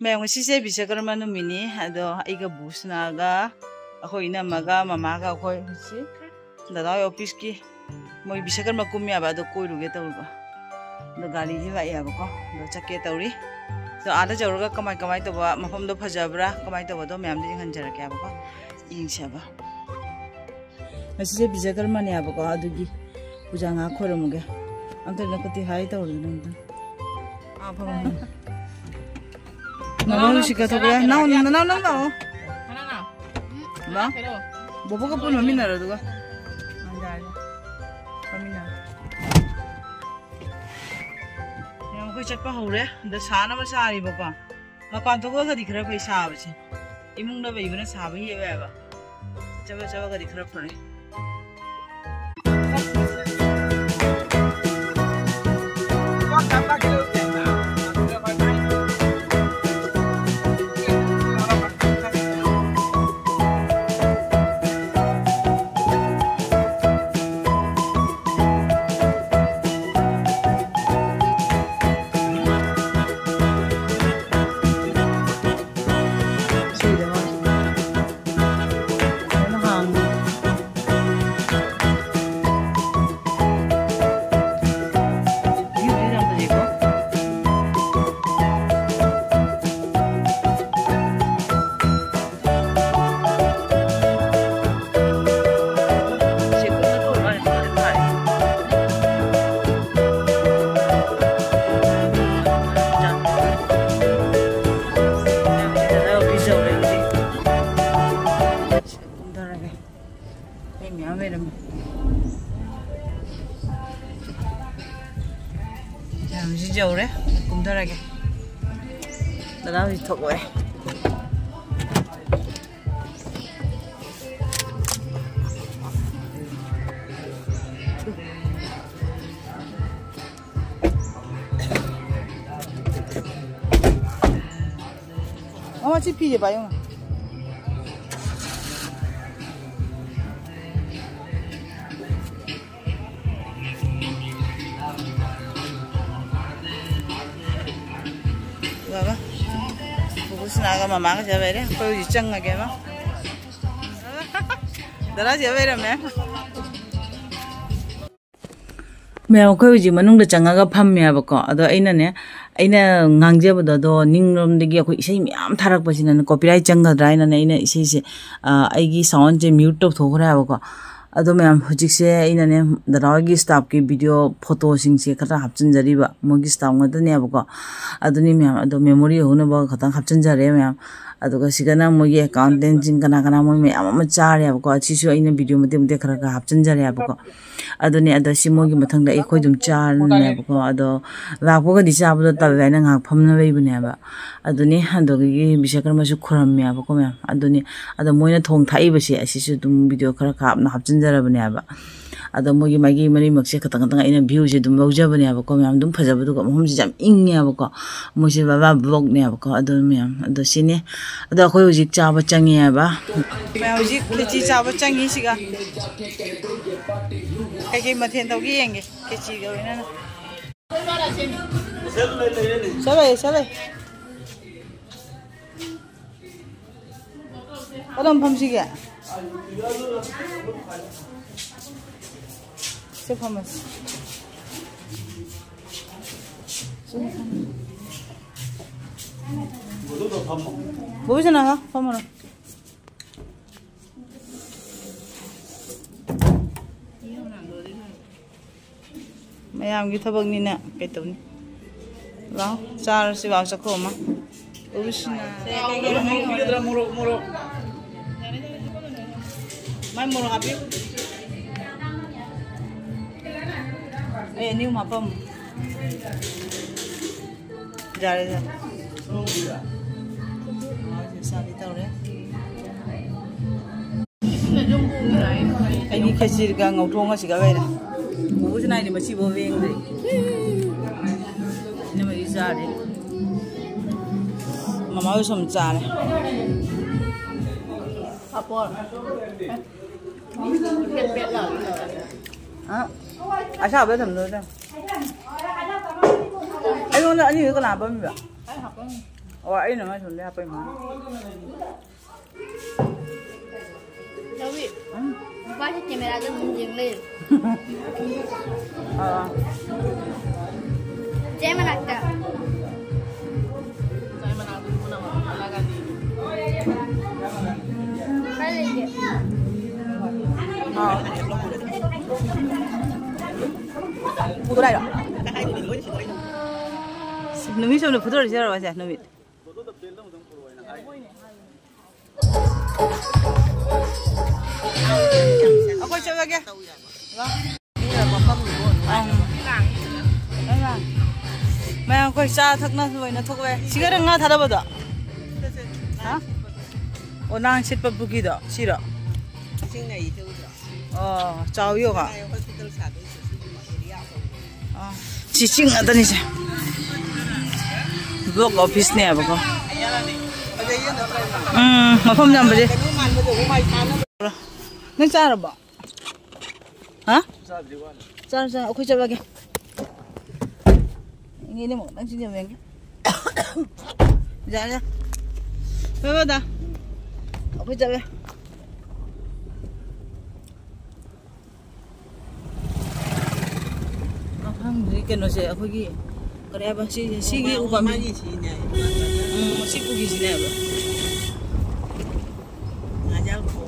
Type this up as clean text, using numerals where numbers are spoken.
मैं से विश्वकर्मा नुमिनी अदो बुसनागा अखोई नमगा ममागा अखोई से दादा ऑफिस की मोई विश्वकर्मा कुमियाबा अदो कोइरुगे तौबा दो गाड़ी जी लाइयाबको दो चक्के तौरी तो आदा जौरगा कमाई कमाई तौबा मफमदो फजाब्रा कमाई तौबा मैम दि हंजरके आबको इंगसाबा असिसे विश्वकर्मा ने आबको अदुगी पूजा nga खोरमुगे अंत नकति हाई तौरी नंद आ फम 나는 시가 더 그래 나오 나 보보가 분 미나라 누가 안다 미나 그냥 그 잡아 하우래 근데 사나 마사리 바빠 마판 또 거기 그래 그 사버지 이몽나 왜 이번에 사버이 해 봐 잡아 거기 그래 버려 जौरे कुमधरगे दादा भी थोए 엄마 집 피지 봐요. 봐봐. 무슨 아가 마마가 잡아래? 거기 입장하게 봐. 나라 잡아라며. मैं कोई जी मनुंग द चंगा फम्मे बको अदो अइना ngangjabado ningrom degi akoi isai myam tharak pasina copyright changadra ina ina isai se aigi sound je mute to thokra bako ado myam hujik se ina ne daragi staff ki video photo sing se khata hapchin jari ba mogi staff ngada ne bako ado ni myam ado memory hona ba khata hapchin jare myam ado ka sigana mogi accountant jing kana kana mo myam ma chare bako achisu ina video mate mate khara ka hapchin jare bako ado ni ado simogi mathangda e khoi dum char ne bako ado lakpo ga disabdo tabena ngak phamna beibune ba ado ni ado gi bishakarma su khuram me bako me ado ni ado moina thong thai basi asisu dum video khara khapna hapchin jara bane ba ado mogi magi mari makse khatang khatang ina view je dum lawja bane ba ko me dum phajabdu ko hom ji jam ing ya ba ko mo se baba vlog ne ba ko ado me ado sine ado khoi hojik cha ba changi ya ba me hojik lechi cha ba changi siga kai mathen tau gi yenge kechi ga ina Sabai. Adam phamsiga. Se phamas. Bobi sana ha phamara. Mayam gi thabak ni na kai tawni. Wow, चार से वाव सको मा उबिसना के मोरो मैं मोरो happy a new मापम जा रे जा साली तौरे ai ni khachir ga ngau thong a siga veira bu jna ni machi bo veng dei ni ma isa de mama ơi som cha này apor biết là à sao biết thầm rồi đó anh con anh như cái làm bao nhiêu ai nang asun dia apa ima. Tapi, baca kamera tu menjeng leh. Jangan nak tak. Kali je. Bukan dah. Numi sebelum foto ada siapa macam Numi. Aku coba ke. Mày coi cha thắc nó rồi nó thắc về. Chỉ cái ngã thà đâu vậy? Hả? Ô nàng xịt bắp bùi đó, xịt đó. Chào yêu hả? Chỉ chinh ở đây nè. Block office nè bà con. Mà không nhầm vậy. Nâng cha rồi bà. Hả? Cha, aku coba ke. Ini mau nang sini bang. Jangan. Apa dah? Aku coba. Alhamdulillah kan saya aku gi. Kerja apa sih? Sigi upah ni sini. Masih pergi sini apa? Ngajal ko.